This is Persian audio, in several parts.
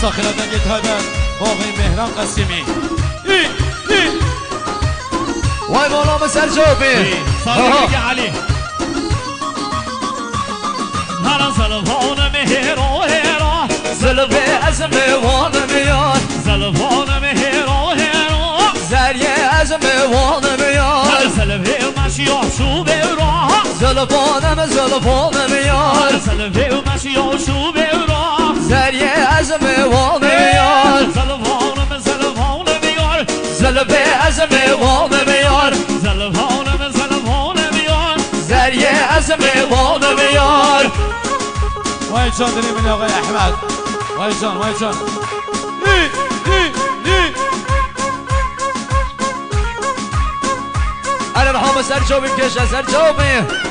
ساخرتن گتادن باقی مهران قسیمی وای بالا مسر جوبی ساخرتن علی هر زلفان مهرا هرا زلفه از میوان میاد زلفان مهرا هرا زریه از میوان میاد زلفه مشیا شو برا زلفانم میاد زلفه مشیا شو برا زریه از میوان میاد زلفان میار زلفه از میوان میاد زلفان میار زریه از میوان میاد وای جان داریم این آقای احمد وای جان انا رحمه سر جوبی کشه سر جوبی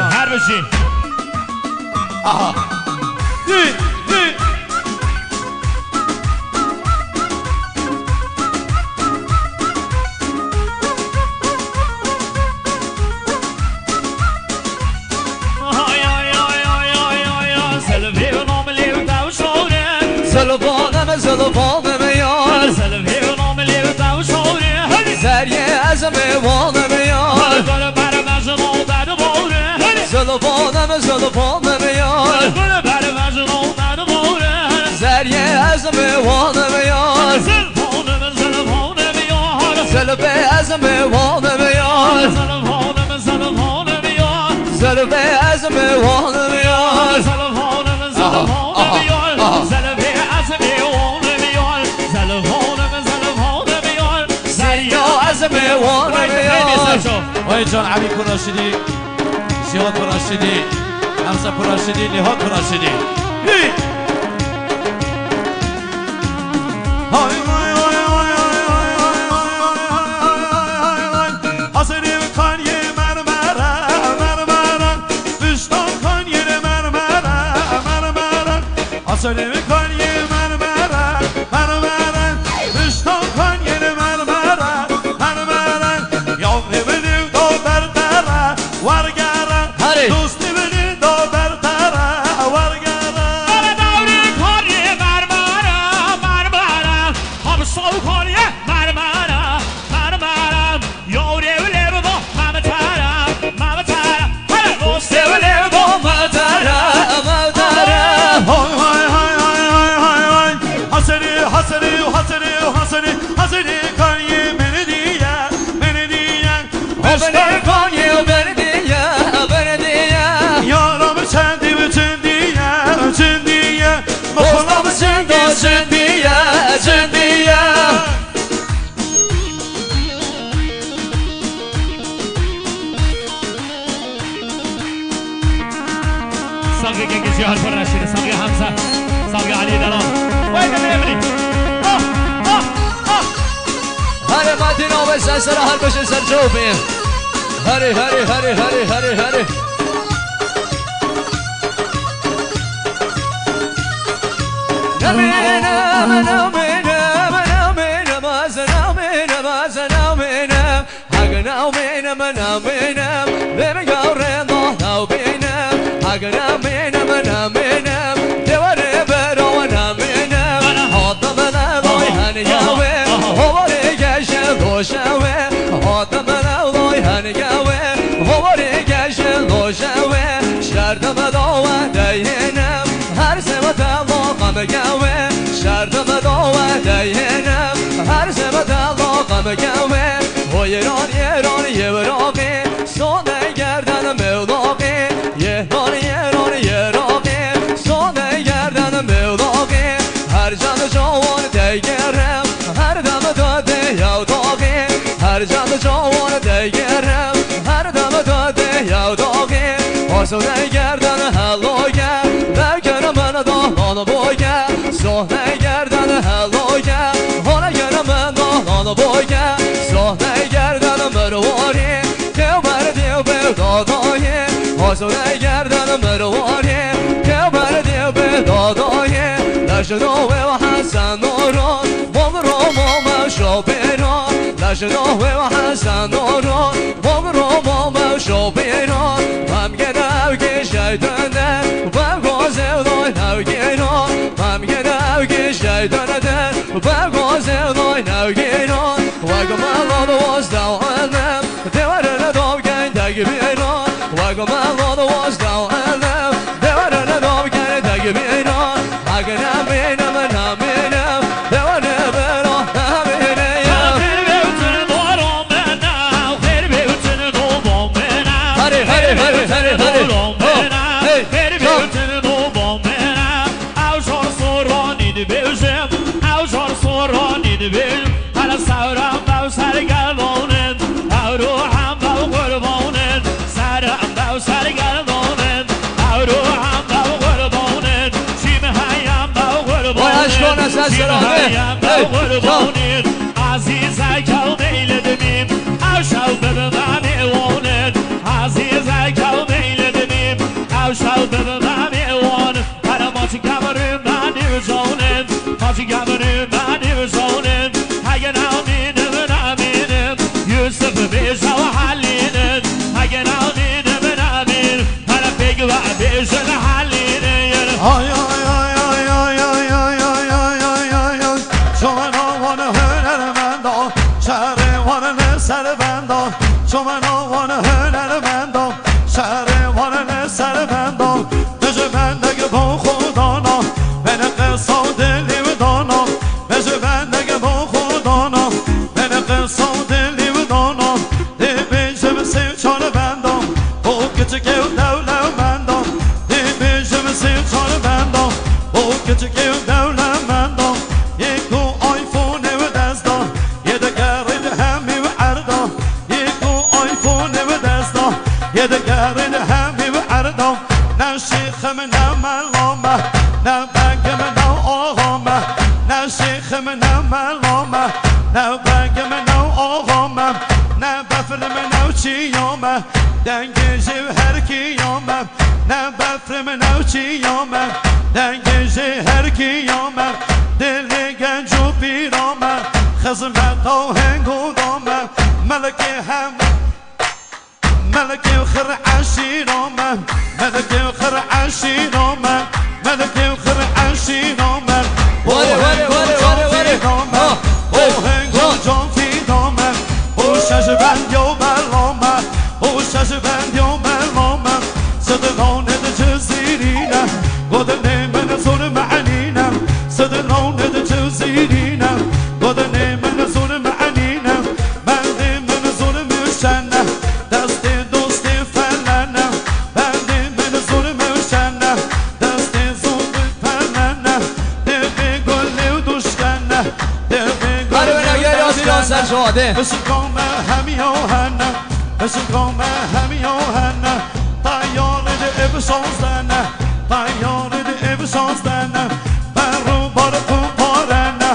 هر بشی آها زلفان میاد زریه از میوان میاد زلفان میاد زریه از میوان میاد زلفه از میوان میاد زلفه از میوان میاد وای جان علی پراشدی زیاد پراشدی حمزه پراشدی نهاد پراشدی ساقي كيكي جهاد فراشيد ساقي حمزة ساقي علي دلال وين الابني هري ما دينو بس اسرع هالبش سرجوبي هري شردم داوه دینم هر زمت علاقم گوه و ایران یه براقی سانه گردن مولاقی یه راقی سانه گردن مولاقی هر جان جوان دیگرم هر دم داده یاداقی هر جان جوان دیگرم هر دم داده یاداقی آسونه گردن حلاگه درکنه من داهان باگه صحنه گردن حلاگه حالا گرم من داهان باگه صحنه گردن مرواری که بردی به دادای آسونه گردن مروانه که بردی به دادایه لشناوه و حسن نوران بغرام و شابیران لشناوه و حسن نوران بغرام و شابیران هم گناو که شیطنه و گازه دای نوگیران هم گناو که شیطنه و گازه دای نوگیران و گمالان واز دوانم دیوارن دام گندگ بیران و گمالان واز دوانم دیوارن دام گندگ بیران اگر نمینم نمینم دیوانه بران نمینم خیر بیوتن دارم منم خیر بیوتن دوبام منم هری هری هری هری هری دارم منم خیر بیوتن دوبام منم اوشار سورانی دی بیوشم اوشار سورانی دی بیوشم هر سورم باو سرگردانن او روحم باو قربانن سرم باو سرگردانن او روحم باو قربانن شیم هیم باو قربانن اشکان از دست شیم راه هیم باو قربانن عزیز کل میل دمیم او شو ببم ایوانن عزیز کل میل دمیم او شو ببم ایوانن هر ماچی کمرم من نیوزانن ماچی کمرم من نیوزانن اگه نمینم نمینم یوسف بیشا و حلینن اگه نمینم نمینم هر بگو و بیشا حلینن Ay ay ay ay ay ay ay ay ay ay ay ay Çoğun oğlanı hüner bendo Şehri vanını ser bendo Çoğun oğlanı hüner bendo Şehri vanını ser bendo Düzü bendeki bu khudana Beni kısa dilim dana Düzü bendeki bu khudana Beni kısa dilim dana Dibicim sevçar bendo Bu küçük ev devlev bendo Dibicim sevçar bendo Bu küçük ev devlev bendo Yektu iPhone ev dezda Yedegerin hemi ve erda Yektu iPhone ev dezda Yedegerin hemi ve erda Ne şeyhim ne mellame Ne begim ne ağame Ne şeyhim ne mellame Ne begim ne ağame Ne befrim ne çiyame Dengi cevher kiyame Ne befrim ne çiyame Dengi cevher kiyame Deli gencu birame Hizmet o hengu dame Meleki hem Meleki khir ashirame Meleki khir ashirame Meleki khir ashirame Vale, vale, vale, vale, vale. O hengu can fidame O şaşı ben yo belame O şaşı ben yo belame Sıdılon edici zirine Godene men zor ma'anine Sıdılon edici zirine Godene men zor ma'anine Ben de men zor müşenne Desti dosti fellene Ben de men zor müşenne Desti zor fellene Devi gollev duşkenne Devi هر بنا گری آزیران سر شاده Işıkome hem yohenne Işıkome hem yohenne Tayyarede ev sazlene Tayyarede ev sazlene Ben rubar kuparene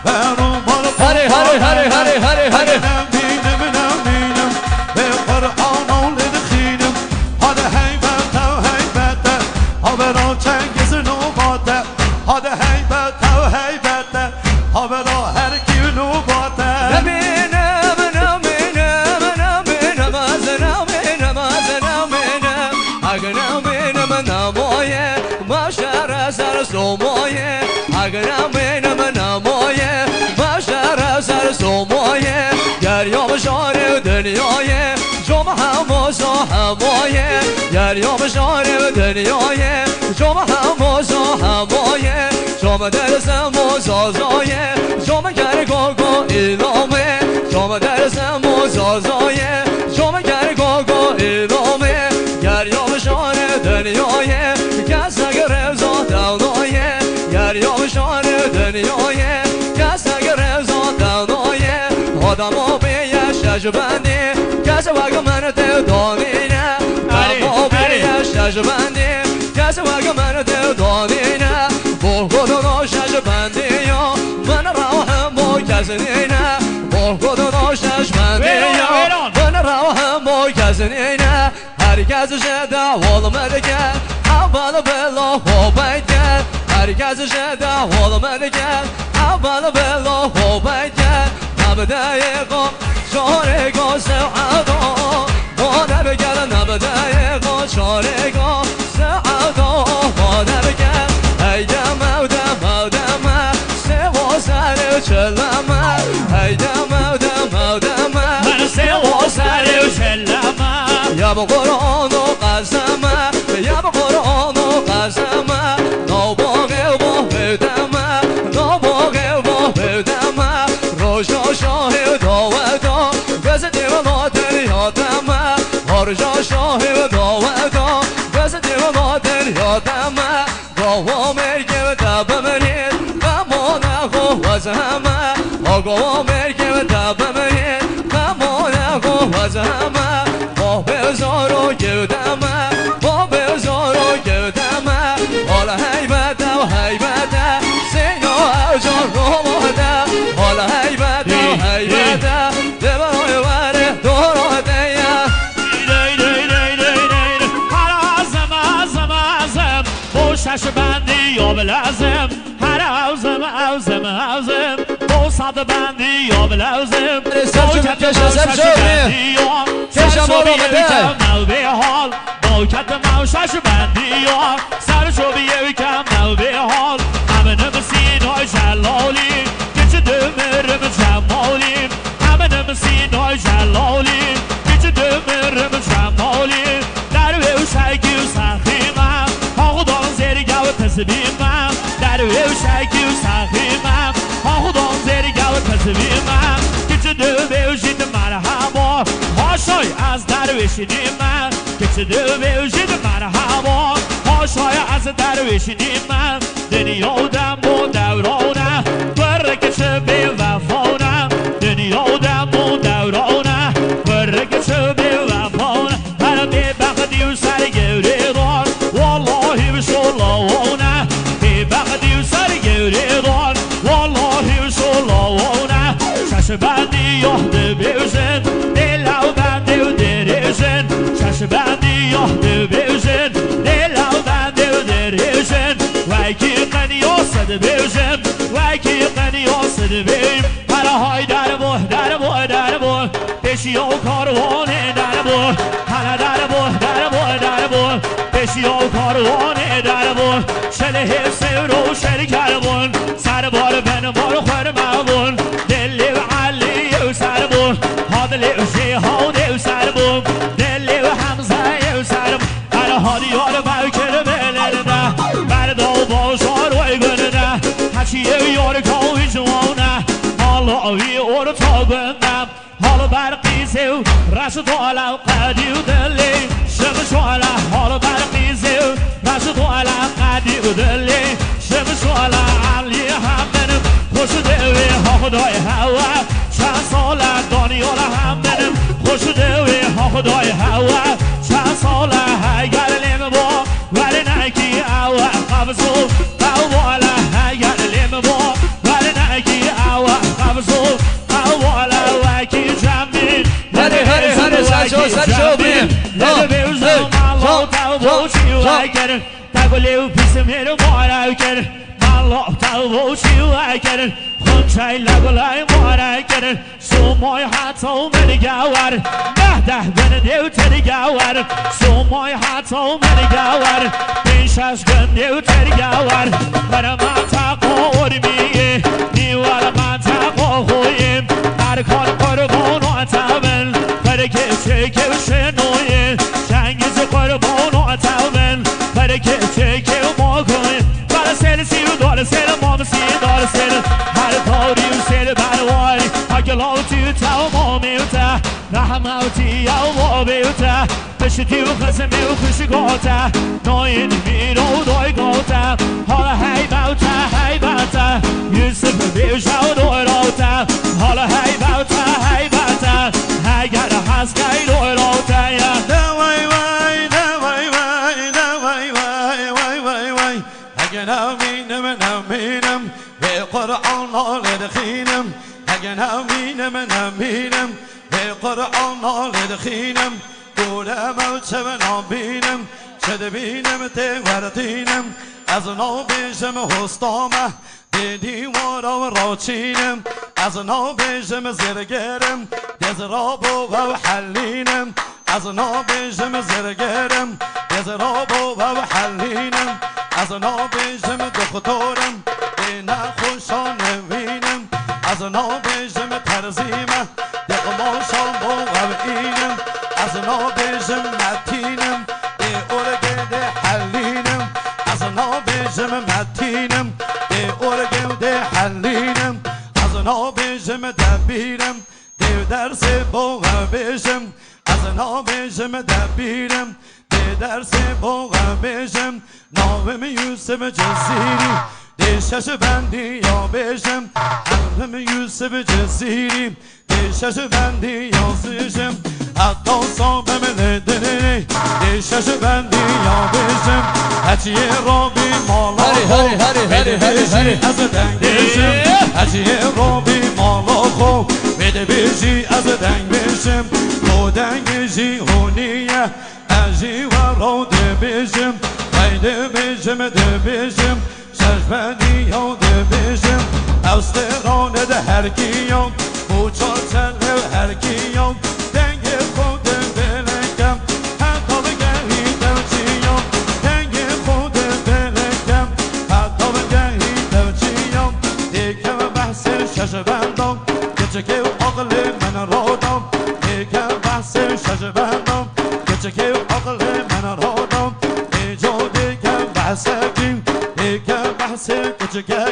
Ben rubar هری هری هری هری هری هری Neminim neminim Ve Kur'an oğlunu khinim Hadi heybete heybete Haber o Cengiz'in ubate Hadi heybete heybete Haber o her gün ubate نمینم نمینم نمینم از نمینم از نمینم اگر نمینم نمایه مشهر سر سومایه اگر نمینم نمایه مشهر سر سومایه گریام شار دنیایه جم هم و همایه گریام شار دنیایه جم هم و همایه جم درسم و سازایه جم گرگاگا ایلامه جام درسم و سازایه جام گرگاگا ایلامه گریام شان دنیایه کس اگر رضا دونایه گریام شان دنیایه کس اگر رضا دونایه آدم ها بیش شجبندی کس وگه من دانینه آدم ها بیش شجبندی کس وگه من دانینه با خدا شجبندی یا من راهم با کسی نه با خدا شجبندی یا من راهم با کسی نه herkes şeyde olmadı gel Avalı bello hobay gel herkes şeyde olmadı gel Avalı bello hobay gel Nabdayıqo şoriqo sev'ado Vodab gel nabdayıqo şoriqo sev'ado Vodab gel Heyde mevdeme Sevo sarı çelleme Heyde mevdeme من سه و سر شلمه Ya bu Kur'an'u qazama Ya bu Kur'an'u qazama No boğe bu hüdeme No boğe bu hüdeme Roja şahid davada Gözü divladır yademe Roja şahid davada Gözü divladır yademe Qavam erkev tabemrin Qamona quvvazeme Qavam erkev tabemrin Qamona quvvazeme Bobezoro gövdeme Bobezoro gövdeme Ola heybete heybete Seyno avcan ruhumda Ola heybete heybete Devar oyvare doğru deya هر عزم عزم عزم بوشش بندی یا بلازم هر عزم عزم عزم بوصد بندی یا بلازم به حال باکت موشش بندی یا سرشو بیه کم نو به حال همه نمسین های جلالی که چه دمرم جمالی همه نمسین های جلالی که چه دمرم جمالی در ویو شکی و سخیمم خودان زرگه و تسبیمم در ویو شکی و سخیمم خودان زرگه و تسبیمم که چه دو جید مرحبا هاشای از درویشی من که چه دو جید مرحبا هاشای از درویشی من دنیا دم و دورانه برکه چه به وفانه دنیا دم و دورانه برکه چه به وفانه هر به بغدی و سر گوری دار والله بشلاوانه به بغدی و سر گوری دار والله بشلاوانه شش بندی یاد بیوزن دلو بنده و دریزن شش بندی یاد بیوزن دلو بنده و دریزن وکی قنیاسد بیوزن وکی قنیاسد بیم هر های در بو در بو در بو پیشی و کاروانه در بو هر در بو در بو در بو پیشی و کاروانه در بو شله سیرو شل کربون سر بار بن بار خور مبون دلی و علی و سر بون هادلی و جهاد و سر بون دلی و حمزه و سر بون هر هادی یار بکر بلنده بردا و بازار و گنده هرچی یار کاوی جوانه حالا آوی اور تا گندم حالا برقی زیو رشد والا قدی و دلی شمش والا حالا برقی زیو رشد والا قدی و دلی شمش والا علی همدنم خوش دوی ها خدای هوا چند ساله دانیال همدنم خوش دوی ها خدای هوا چند ساله اگر لیم با ولی نکی اوا قبضو اوالا اگر لیم با ولی نکی اوا قبضو اوالا وکی جمعی هره سرشو بیم لده بیوزم الله تو بوچی و اگر تگولیو پیسم هیرو مارا کر الله تو بوچی و اگر خونچای لگولای مارا کر سومای حتا مرگاور ده گن دیو ترگاور سومای حتا مرگاور پیش از گن دیو ترگاور برا من تقا ارمیه نیوار من تقا خویم هر کار قربان و تمن برکه چکه و شنویه شنگیز قربان و تمن برکه چکه و ما کنیم برا سل سی و دار سل مام سی دار سل هر تاری و سل برواری اگلاوتی تا ما میوته رحموتی یا ما بیوته بشتی و خسمی و خوشگاته ناین میرو دای گاته حالا هی باوته یوسف بیوشه و دوراته حالا هی باوته اگر هست که دوراته دوای وای دوای وای دوای وای وای وای وای اگه نمینم به قرآن لدخینم اگه نمینم به قرآن لدخینم بودم و چه نابینم چه دبینم ته وردینم از نابیشم هستامه دیوارا را چینم از نابیشم زرگرم دز را بو و حلینم از نابیشم زرگرم دز را بو و حلینم از نابیشم دختورم این خوشان نوینم از نابیشم ترزیمه دقماشان بو و اینم از نابیشم متینم ای ارگه حلینم از نابیشم متینم ارگه حلینم از نابیشم دبیرم دیو درس بوغ بیشم از نابیشم دبیرم دیو درس بوغ بیشم ناوم یوسف جزیری دیشش بندی یا بیشم ناوم یوسف جزیری دیشش بندی یا سیشم حتی صابم لدنی دیشش بندی یا بیشم هچیه را بی مالا هری از دنگ بیشم هچیه را بی مالا خو بده بیشی از دنگ بیشم تو دنگشی هونیه ازی و را ده بیشم بیده بیشم ده بیشم ششبندی یا ده بیشم اوسترانه ده هر کیم بوچا چله هر کیم دنگ خود بلکم حتی بگهی دوچیم دنگ خود بلکم حتی بگهی دوچیم دیگه بحث شش بندم گچه که عقل من را دم دیگه بحث شش بندم گچه که عقل من را دم ایجا دیگه بحث کیم دیگه بحث گچه که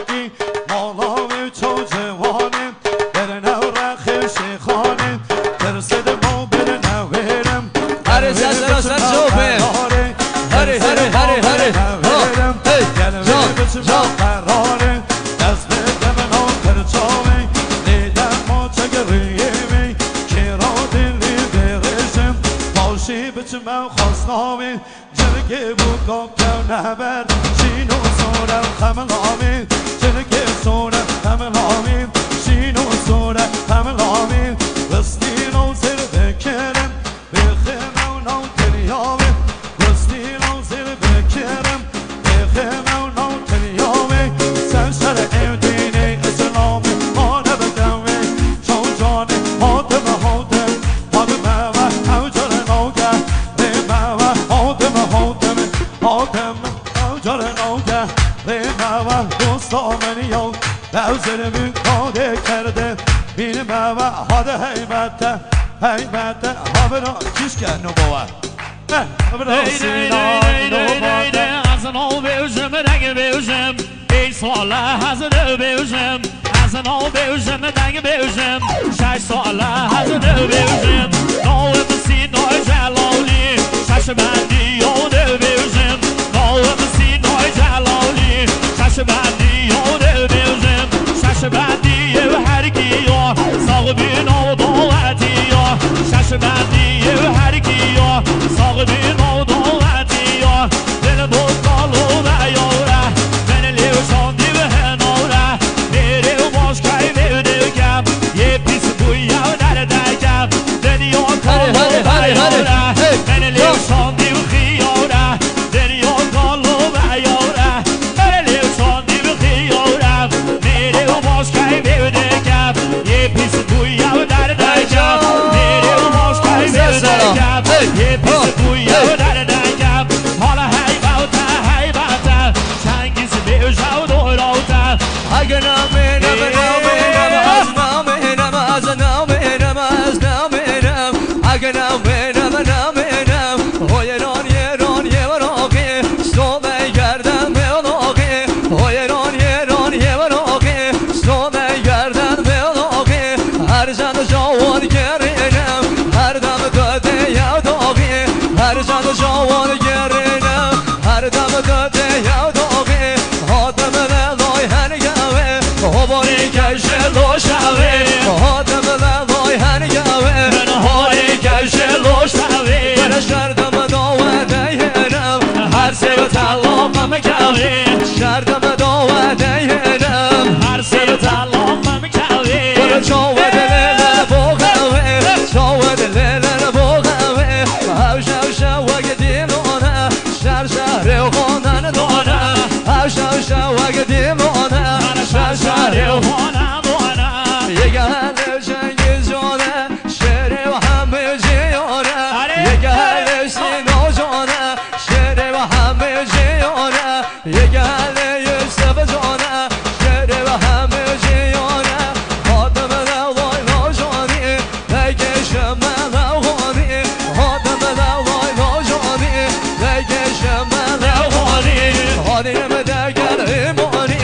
مالا و چو جوانم برنه و رخ شیخانم ترسد ما برنه ویرم هری سر شوفه هری جا قراره دست بدم نا کرچاوی لیدم ما چگریمی که را دلی برشم باشی بچم خواستنامی جرگه بکم که نبر شینو سورم خملامی جرگه سورم خملامی شینو سورم خملامی رستینو زر بکرم بخمو نو تریاوی رستینو زر بکرم بخمو نو تریاوی سنشر ایدینی اسلامی مانه بدوی چون جانی حاتم حاتم حاتم و اوجر نوگه ریمه و حاتم حاتم حاتم اوجر نوگه ریمه و دوستا منی یاد دوزر بین کاده کرده بینمه و حاده حیمته حیمته حابنا کش که نبوه حابنا سینای نبوه از نو بیوشم دنگ بیوشم ای ساله از دو بیوشم از نو بیوشم دنگ بیوشم 6 ساله از دو بیوشم نو سینای جلالی شش بندی یاد بیوشم نو سینای جلالی شش بندی یاد بیوشم شش بندی و هر کیا ساق بینا و داوتی یا شش بندی و هر کیا ساق بینا و داوتی یا دل بوکالو و یاره من لیوشان دی به هناره میره و باش کهی بیوده کم یه پیس بویا و در دکم دنیا کالو و یاره من لیوشان دی و خیاره دنیا کالو و یاره من لیوشان دی و خیاره میره و باش کهی بیوده کم یه پیس بویا و در دکم میره و باش کهی بیوده کم یه پیس بویا و در دکم حالا حیباته چنگیز بیوشا و دوراته اگه نامینم از نامینم از نامینم از نامینم اگه نامینم او ایران یه براقی سومه گردن به علاقی او ایران یه براقی سومه گردن به علاقی هر زن جوان گرینم هر دم داده یاداقی هر زن جوان گرینم هر دم داده یاداقی آدم لای هنگاوه هواری کشه لوشاوه آدم لای هنگاوه هواری کشه لوشاوه برش کردم داوته اینم هر سه و طلاقم کاوه کردم داوته اینم هر سه طلاقم کاوه برو چاوه دلیل بوغاوه چاوه دلیل بوغاوه وانم وانم یک اهل جنگ جانه شعر و همه جیانه یک اهل سینا جانه شعر و همه جیانه یک اهل یوسف جانه شعر و همه جیانه خاتم دوای ناجانی بکش من اوغانی خاتم دوای ناجانی بکش من اوغانی خانیم دگر ایمانی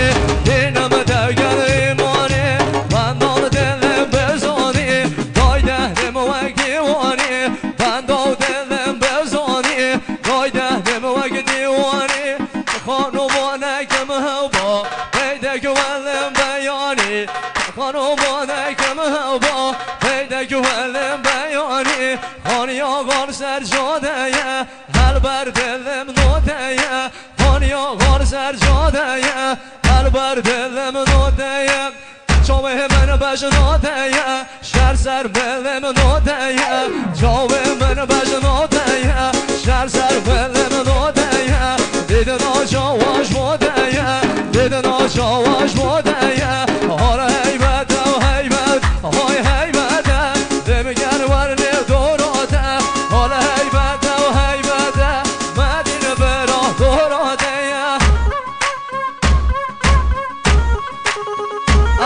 دینم دگر ایمانی بندان دلم بزانی دای دهنم وک دیوانی بندان دلم بزانی دای دهنم وک دیوانی خانومانکم هوا پیدک ولم بیانی خانومانکم هوا پیدک ولم بیانی خانی آقار سرجاده هل بر دلم نوته خانی آقار سرجاده هل بر دلم نوته جاوه من بجناده شهر سر بلم نوته جاوه من بجناده شهر سر بلم نوته دیدن آجاواش بوده دیدن آجاواش بوده آره هیبت و هیبت های هیبت دمگر ورنه دوراته آره هیبت و هیبت مدینه براه دوراته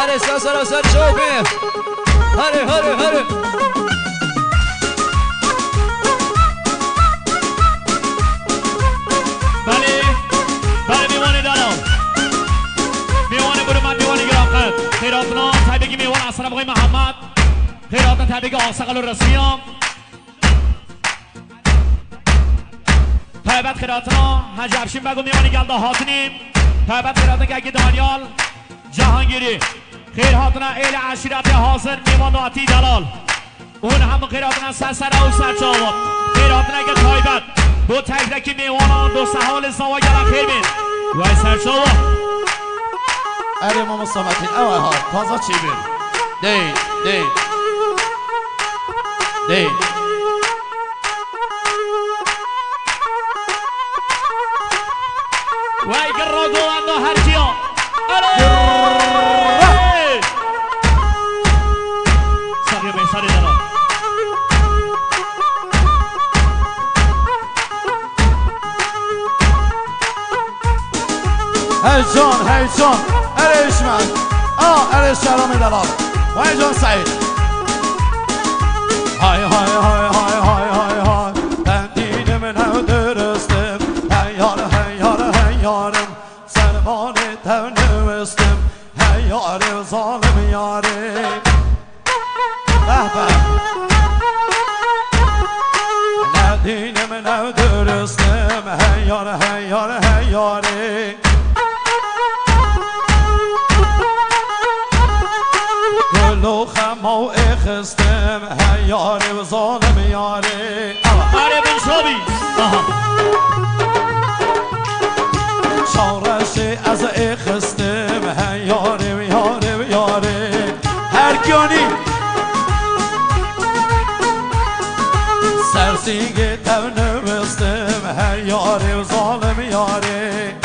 آره سر سر چوبی آره آره آره خیراتنا تبریک میوان اصلا آقای محمد خیراتنا تبریک آقسقل و رسمیام تایبت خیراتنا حج افشین بگو میوانی گلده هاتنیم تایبت خیراتنا گگی دانیال جهانگیری خیراتنا ایل عشیرت حاضر میوان ناتی دلال اون هم خیراتنا سرسره و سرچاوات خیراتنا گه تایبت دو تبریک میوانان دو سحال زوا گلن خیر بین وای سرچاوات اری ما مصامتین اوه ها تازه چی بیم دی دی دی وای گرگو اندو هر کیا ساقی بیساری دارم هی جان ارش من ارش شرامی دلال وای جان سعید های های های های های های های ben dinimi ne dürüstüm hey yarım servanı tevnü üstüm hey yarım zalim yarim ne dinimi ne dürüstüm hey yarim گلو خمو اخستم هی یاری و ظالم یاری آره بن شابی شارشی از اخستم هی یاری و یاری و یاری هرکیانی سرسیگی تونو استم هی یاری و ظالم یاری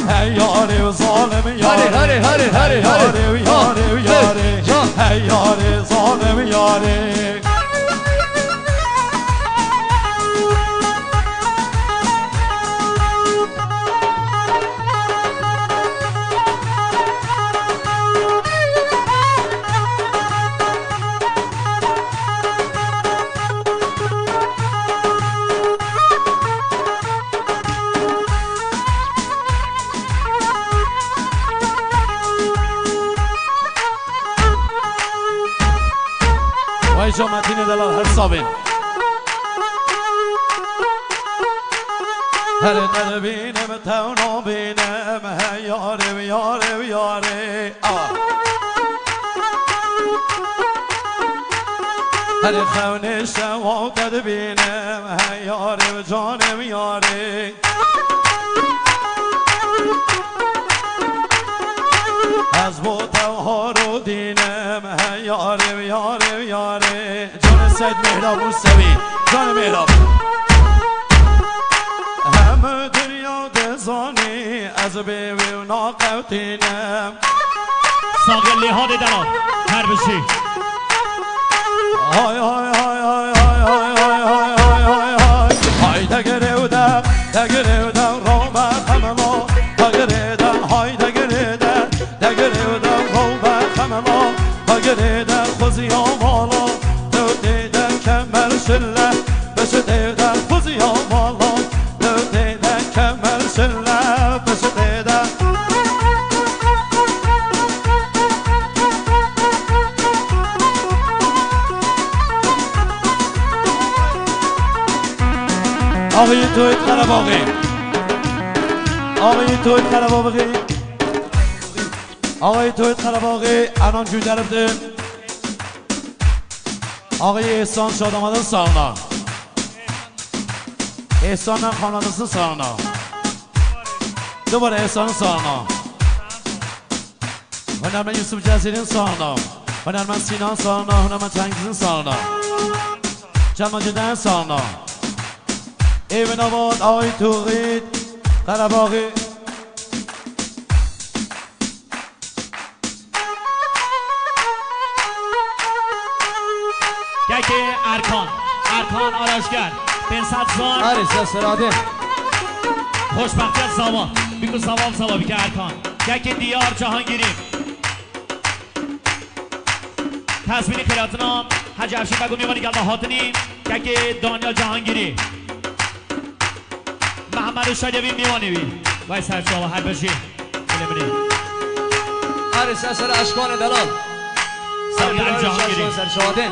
hey yare ve zalim yare hare hey yare zalim yare وای جامتین دلال حسابین هر نبینم تونو بینم هی یاره یاره یاره هر خون شوادت بینم هی یاره جانم یاره از بوتوها رو دینم هی یاره یاره یاره جان سید مهراب موسوی جان مهراب همه دنیا دزانی از بیوی و ناقوتینم ساقل لیهاد دلال هر بشی های های های های های های های های های های های دگریودم دگریودم روبه خملا دگریودم های دگریودم دگریودم روبه خملا دگریودم خوزی آمالا دو دیدم کمر شله بش دیدم خوزی آمالا دو دیدم کمر شله بش دیدم آقای توی قرباغی آقای توی قرباغی آقای توی قرباغی الان göndəribdir آقای احسان شادامادın sağına احسانla xanadasının sağına دوباره احسانın sağına هنرمند یوسف جزیرین sağına هنرمند سینان sağına هنرمند تنگیزin sağına جمال جدن sağına ایوان آباد آقای توقید قرباغی گک ارکان آراشگر بنسدزان عرض سراده خوشبختیت زامان بیکو زواب که ارکان گک دیار جهانگیری تصمیم خیراتنام حج افشین بگو میوانی گلده هاتنی گک دانیال جهانگیری محمد شادیوی میوانی بی وای سرچاوا هر بشی بله عرض سر اشکان دلال ساقل جهانگیری سر شاده